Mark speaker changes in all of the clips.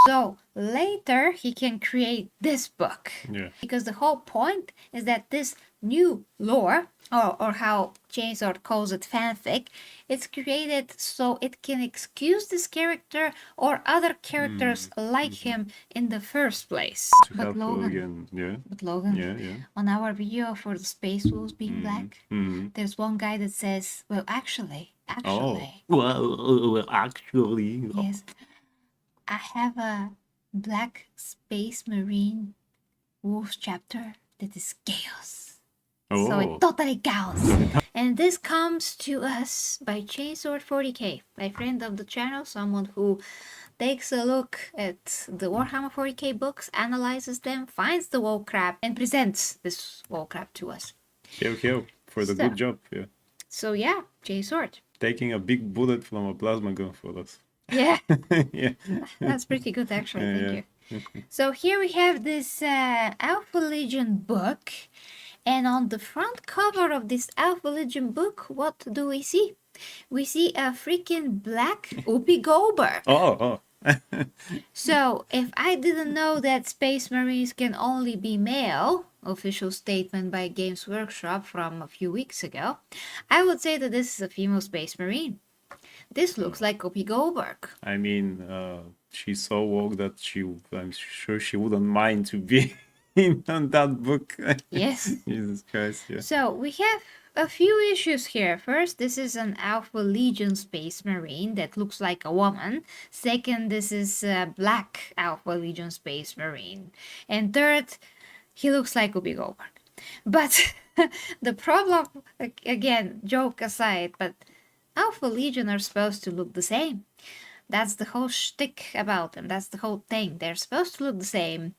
Speaker 1: So later he can create this book.
Speaker 2: Yeah.
Speaker 1: Because the whole point is that this new lore, or how Chainsword calls it fanfic, it's created so it can excuse this character or other characters like him in the first place.
Speaker 2: To help again. Yeah.
Speaker 1: But Logan,
Speaker 2: Yeah.
Speaker 1: on our video for the Space Wolves being black,
Speaker 2: Mm-hmm.
Speaker 1: there's one guy that says, well, actually,
Speaker 2: Oh. Well, actually.
Speaker 1: yes, I have a black Space Marine Wolves chapter that is chaos.
Speaker 2: Oh.
Speaker 1: So it's totally chaos. And this comes to us by Chainsword 40k, a friend of the channel, someone who takes a look at the Warhammer 40k books, analyzes them, finds the wall crap, and presents this wall crap to us.
Speaker 2: Help for the good job. Yeah.
Speaker 1: So yeah, Chainsword.
Speaker 2: Taking a big bullet from a plasma gun for us.
Speaker 1: Yeah.
Speaker 2: Yeah.
Speaker 1: That's pretty good actually,
Speaker 2: Yeah,
Speaker 1: thank you. So here we have this Alpha Legion book. And on the front cover of this Alpha Legion book, what do we see? We see a freaking black Whoopi Goldberg.
Speaker 2: Oh.
Speaker 1: So, if I didn't know that Space Marines can only be male, official statement by Games Workshop from a few weeks ago, I would say that this is a female Space Marine. This looks like Whoopi Goldberg.
Speaker 2: I mean, she's so woke that I'm sure she wouldn't mind to be in on that book.
Speaker 1: Yes.
Speaker 2: Jesus Christ, yeah.
Speaker 1: So we have a few issues here. First, this is an Alpha Legion Space Marine that looks like a woman. Second, this is a black Alpha Legion Space Marine. And third, he looks like Whoopi Goldberg. But the problem, again, joke aside, but Alpha Legion are supposed to look the same. That's the whole shtick about them. That's the whole thing. They're supposed to look the same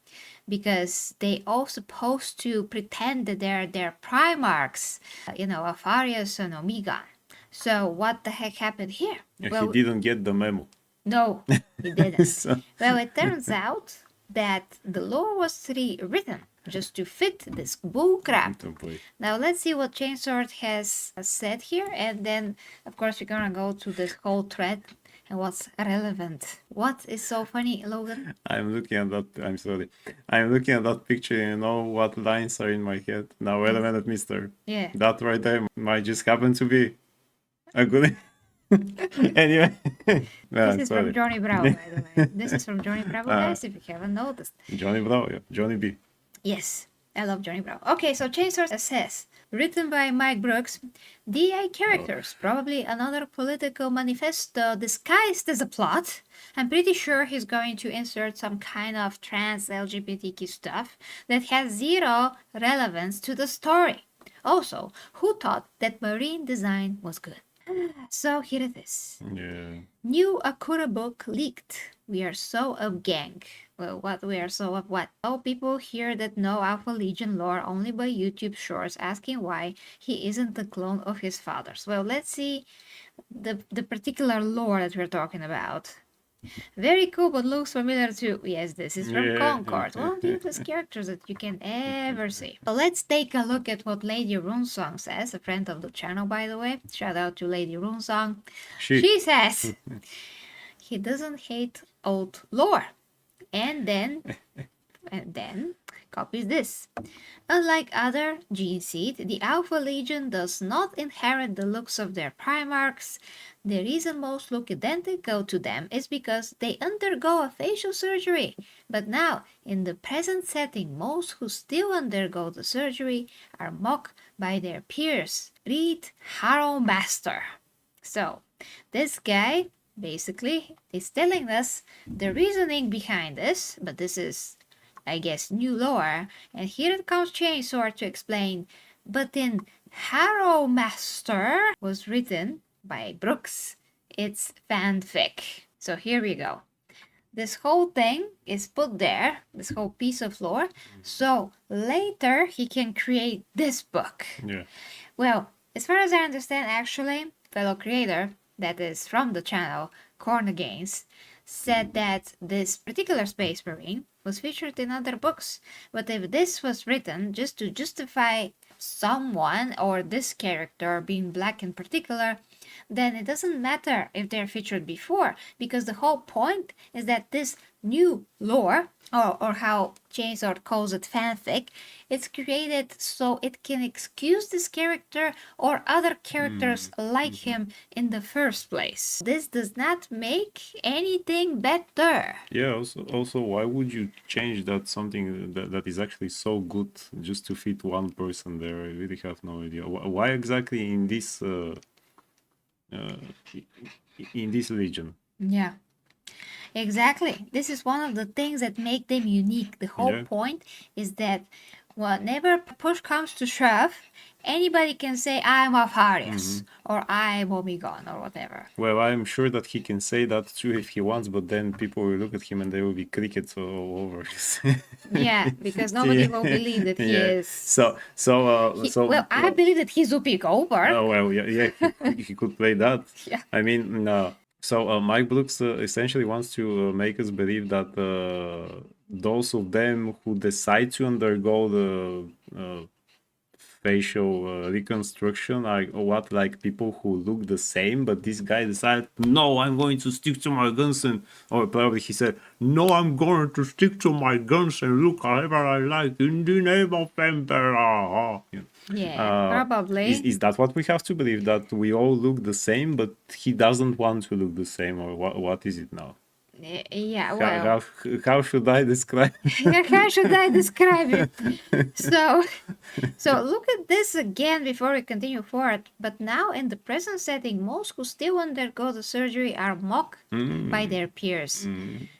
Speaker 1: because they all supposed to pretend that they're their Primarchs, Alfarius and Omega. So what the heck happened here?
Speaker 2: Well, he didn't get the memo.
Speaker 1: No, he didn't.
Speaker 2: So...
Speaker 1: Well, it turns out that the lore was rewritten just to fit this bullcrap. Now let's see what Chainsword has said here, and then of course we're gonna go to this whole thread and what's relevant. What is so funny, Logan?
Speaker 2: I'm looking at that picture and you know what lines are in my head. Now wait a minute, mister.
Speaker 1: Yeah.
Speaker 2: That right there might just happen to be a good... Anyway.
Speaker 1: This is from Johnny Bravo, by the way. This is from Johnny Bravo, guys, if you haven't noticed.
Speaker 2: Johnny Bravo, yeah. Johnny B.
Speaker 1: Yes, I love Johnny Bravo. Okay, so Chainsword says, written by Mike Brooks, DI characters, probably another political manifesto disguised as a plot. I'm pretty sure he's going to insert some kind of trans LGBTQ stuff that has zero relevance to the story. Also, who thought that marine design was good? So here it is.
Speaker 2: Yeah.
Speaker 1: New Akura book leaked. We are so up gang. Well, what we are so up what? Oh, people here that know Alpha Legion lore only by YouTube shorts asking why he isn't the clone of his fathers. Well, let's see the particular lore that we're talking about. Very cool, but looks familiar too. Yes, this is from Concord, one of the cutest characters that you can ever see. So let's take a look at what Lady Runesong says, a friend of the channel, by the way. Shout out to Lady Runesong. She says, he doesn't hate old lore. And then copies this. Unlike other gene seed, the Alpha Legion does not inherit the looks of their Primarchs. The reason most look identical to them is because they undergo a facial surgery. But now, in the present setting, most who still undergo the surgery are mocked by their peers. Read Harrow Master. So, this guy basically is telling us the reasoning behind this, but this is, I guess, new lore. And here it comes Chainsword to explain. But in Harrow Master was written by Brooks. It's fanfic. So here we go. This whole thing is put there, this whole piece of lore, so later he can create this book.
Speaker 2: Yeah.
Speaker 1: Well, as far as I understand, actually, fellow creator that is from the channel, Corn Against, said that this particular Space Marine was featured in other books. But if this was written just to justify someone or this character being black in particular, then it doesn't matter if they're featured before, because the whole point is that this new lore, or how Chainsaw calls it fanfic, it's created so it can excuse this character or other characters like him in the first place. This does not make anything better.
Speaker 2: Yeah, also, why would you change that something that is actually so good just to fit one person there? I really have no idea. Why exactly in this in this region?
Speaker 1: Yeah. Exactly. This is one of the things that make them unique. The whole
Speaker 2: Yeah.
Speaker 1: point is that whenever push comes to shove, anybody can say, I'm of Arius, or I'm Omegon, or whatever.
Speaker 2: Well, I'm sure that he can say that too if he wants, but then people will look at him and there will be crickets all over his.
Speaker 1: Yeah, because nobody will believe that he
Speaker 2: Yeah.
Speaker 1: is.
Speaker 2: So,
Speaker 1: I believe that he's Whoopi Goldberg.
Speaker 2: oh well, yeah, he could play that.
Speaker 1: Yeah.
Speaker 2: I mean, no. So Mike Brooks essentially wants to make us believe that those of them who decide to undergo the facial reconstruction are what, like people who look the same, but this guy decided, no, I'm going to stick to my guns, and or probably he said, no, I'm going to stick to my guns and look however I like in the name of Emperor.
Speaker 1: Yeah, probably.
Speaker 2: Is that what we have to believe, that we all look the same, but he doesn't want to look the same, or what is it now?
Speaker 1: Yeah, well.
Speaker 2: How should I describe?
Speaker 1: How should I describe it? So look at this again before we continue forward. But now in the present setting, most who still undergo the surgery are mocked by their peers.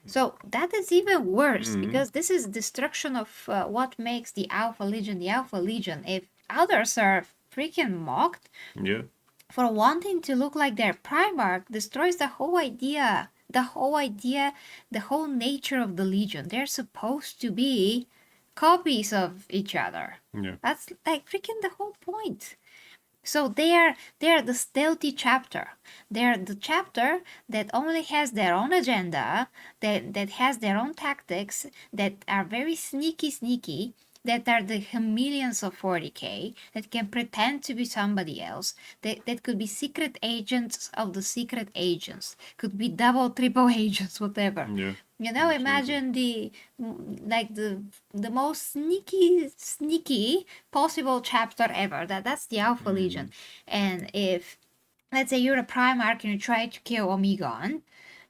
Speaker 1: So that is even worse, because this is destruction of what makes the Alpha Legion the Alpha Legion. If others are freaking mocked
Speaker 2: Yeah.
Speaker 1: for wanting to look like their Primarch, destroys the whole idea, the whole nature of the Legion. They're supposed to be copies of each other.
Speaker 2: Yeah.
Speaker 1: That's like freaking the whole point. So they're the stealthy chapter. They're the chapter that only has their own agenda, that has their own tactics, that are very sneaky, that are the chameleons of 40k, that can pretend to be somebody else, that could be secret agents of the secret agents, could be double, triple agents, whatever.
Speaker 2: Yeah.
Speaker 1: You know, imagine the most sneaky possible chapter ever. That's the Alpha Legion. And if, let's say, you're a Primarch and you try to kill Omegon,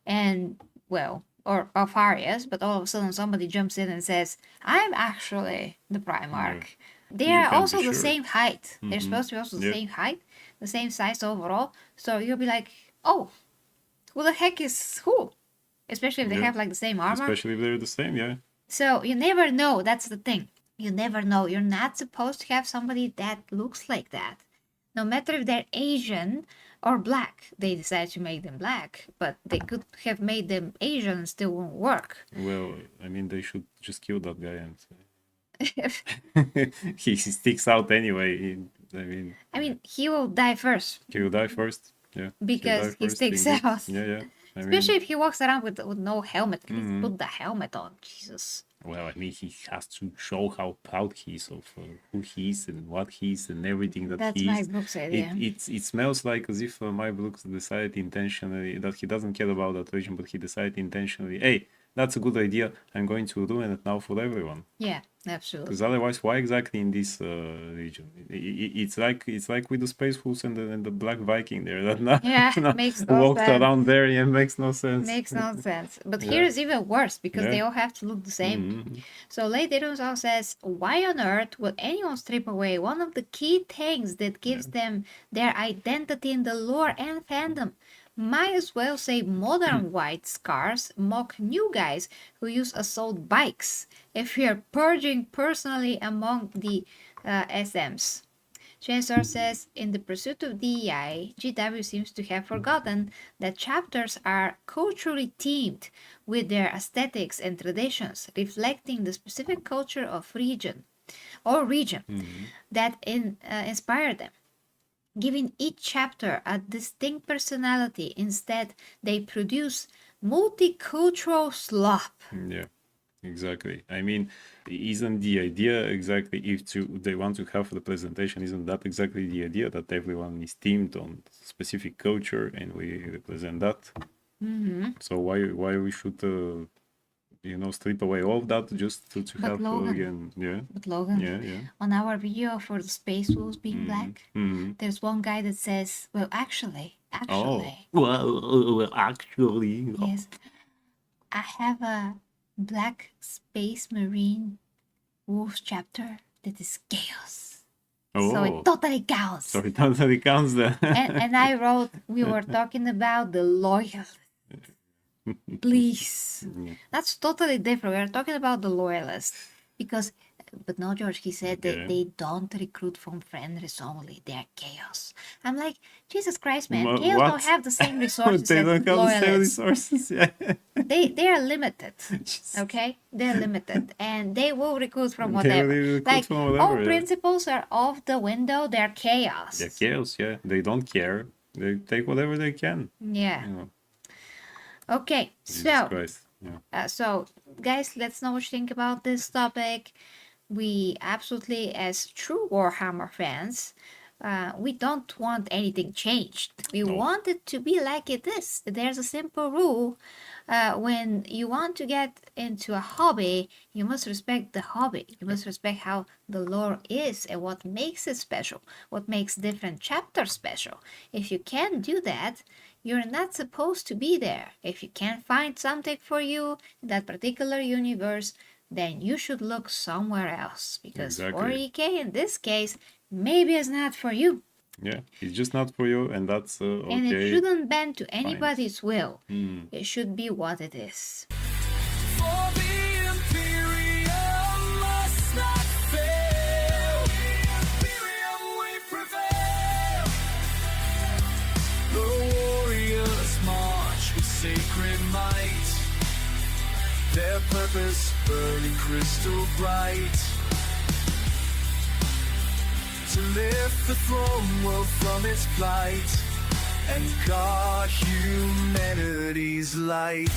Speaker 1: and well, or of Arius, but all of a sudden somebody jumps in and says, I'm actually the Primarch. They
Speaker 2: You
Speaker 1: are
Speaker 2: can't
Speaker 1: also
Speaker 2: be
Speaker 1: the
Speaker 2: sure.
Speaker 1: same height. They're supposed to be also the
Speaker 2: Yep.
Speaker 1: same height, the same size overall. So you'll be like, oh, who the heck is who? Especially if they
Speaker 2: Yeah.
Speaker 1: have like the same armor.
Speaker 2: Especially if they're the same, yeah.
Speaker 1: So you never know. That's the thing. You never know. You're not supposed to have somebody that looks like that. No matter if they're Asian or black. They decided to make them black, but they could have made them Asian and still won't work.
Speaker 2: Well, I mean, they should just kill that guy and he sticks out anyway.
Speaker 1: I mean, he will die first.
Speaker 2: He will die first. Yeah.
Speaker 1: Because he sticks
Speaker 2: indeed.
Speaker 1: out.
Speaker 2: Yeah, yeah.
Speaker 1: Especially if he walks around with no helmet. Please put the helmet on. Jesus.
Speaker 2: Well, I mean, he has to show how proud he is of who he is and what he is and everything that
Speaker 1: That's
Speaker 2: he
Speaker 1: my
Speaker 2: is.
Speaker 1: book's idea.
Speaker 2: It smells like as if my books decided intentionally that he doesn't care about that region, but he decided intentionally, hey, that's a good idea. I'm going to ruin it now for everyone.
Speaker 1: Yeah, absolutely.
Speaker 2: Because otherwise, why exactly in this region? It's like with the Space Wolves and the Black Viking there. That now,
Speaker 1: Yeah,
Speaker 2: now
Speaker 1: makes no
Speaker 2: walks
Speaker 1: sense.
Speaker 2: around there, yeah, makes no sense.
Speaker 1: Makes no sense. But
Speaker 2: Yeah.
Speaker 1: here is even worse because they
Speaker 2: Yeah.
Speaker 1: all have to look the same.
Speaker 2: Mhm.
Speaker 1: So Lady Dinosaur says, why on earth would anyone strip away one of the key things that gives them their identity in the lore and fandom? Might as well say modern white scars mock new guys who use assault bikes if we are purging personally among the SMs. Chancellor says, in the pursuit of DEI, GW seems to have forgotten that chapters are culturally themed with their aesthetics and traditions, reflecting the specific culture of region that inspired them. Giving each chapter a distinct personality, instead they produce multicultural slop.
Speaker 2: Yeah, Exactly. I mean, isn't the idea exactly they want to have the presentation? Isn't that exactly the idea that everyone is themed on specific culture and we represent that? So why we should strip away all of that just to
Speaker 1: But
Speaker 2: have
Speaker 1: Logan,
Speaker 2: again? Yeah,
Speaker 1: but Logan,
Speaker 2: yeah.
Speaker 1: on our video for the space wolves being black,
Speaker 2: Mm-hmm.
Speaker 1: there's one guy that says, well, actually,
Speaker 2: Oh, well, actually,
Speaker 1: yes, I have a black space marine wolves chapter that is chaos. So it
Speaker 2: oh,
Speaker 1: totally counts.
Speaker 2: so it totally counts then.
Speaker 1: And I wrote, we were talking about the loyalists. Please.
Speaker 2: Yeah.
Speaker 1: That's totally different. We're talking about the loyalists. Because, but no, George, he said that
Speaker 2: Okay.
Speaker 1: they don't recruit from friends only. They're chaos. I'm like, Jesus Christ, man.
Speaker 2: What?
Speaker 1: Chaos don't have the same resources
Speaker 2: They
Speaker 1: as
Speaker 2: don't have the same
Speaker 1: loyalists.
Speaker 2: resources. Yeah.
Speaker 1: They are limited.
Speaker 2: Jesus.
Speaker 1: Okay? They're limited. And they will recruit from
Speaker 2: They
Speaker 1: whatever.
Speaker 2: will recruit
Speaker 1: Like,
Speaker 2: from whatever,
Speaker 1: all
Speaker 2: yeah.
Speaker 1: principles are off the window. They're chaos.
Speaker 2: Yeah, chaos. Yeah, they don't care. They take whatever they can.
Speaker 1: Yeah.
Speaker 2: You know.
Speaker 1: Okay,
Speaker 2: Jesus
Speaker 1: so
Speaker 2: Christ. Yeah.
Speaker 1: so guys, let's know what you think about this topic. We absolutely, as true Warhammer fans, we don't want anything changed. We
Speaker 2: No.
Speaker 1: want it to be like it is. There's a simple rule. When you want to get into a hobby, you must respect the hobby. You must respect how the lore is and what makes it special, what makes different chapters special. If you can't do that, you're not supposed to be there. If you can't find something for you in that particular universe, then you should look somewhere else. Because
Speaker 2: Exactly.
Speaker 1: 40k in this case, maybe it's not for you.
Speaker 2: Yeah, it's just not for you, and that's okay.
Speaker 1: And it shouldn't bend to anybody's will.
Speaker 2: Mm.
Speaker 1: It should be what it is.
Speaker 3: For the imperium must not fail. Imperium we prevail. The warriors march with sacred might. Their purpose burning crystal bright. To lift the throne world from its plight and guard humanity's light.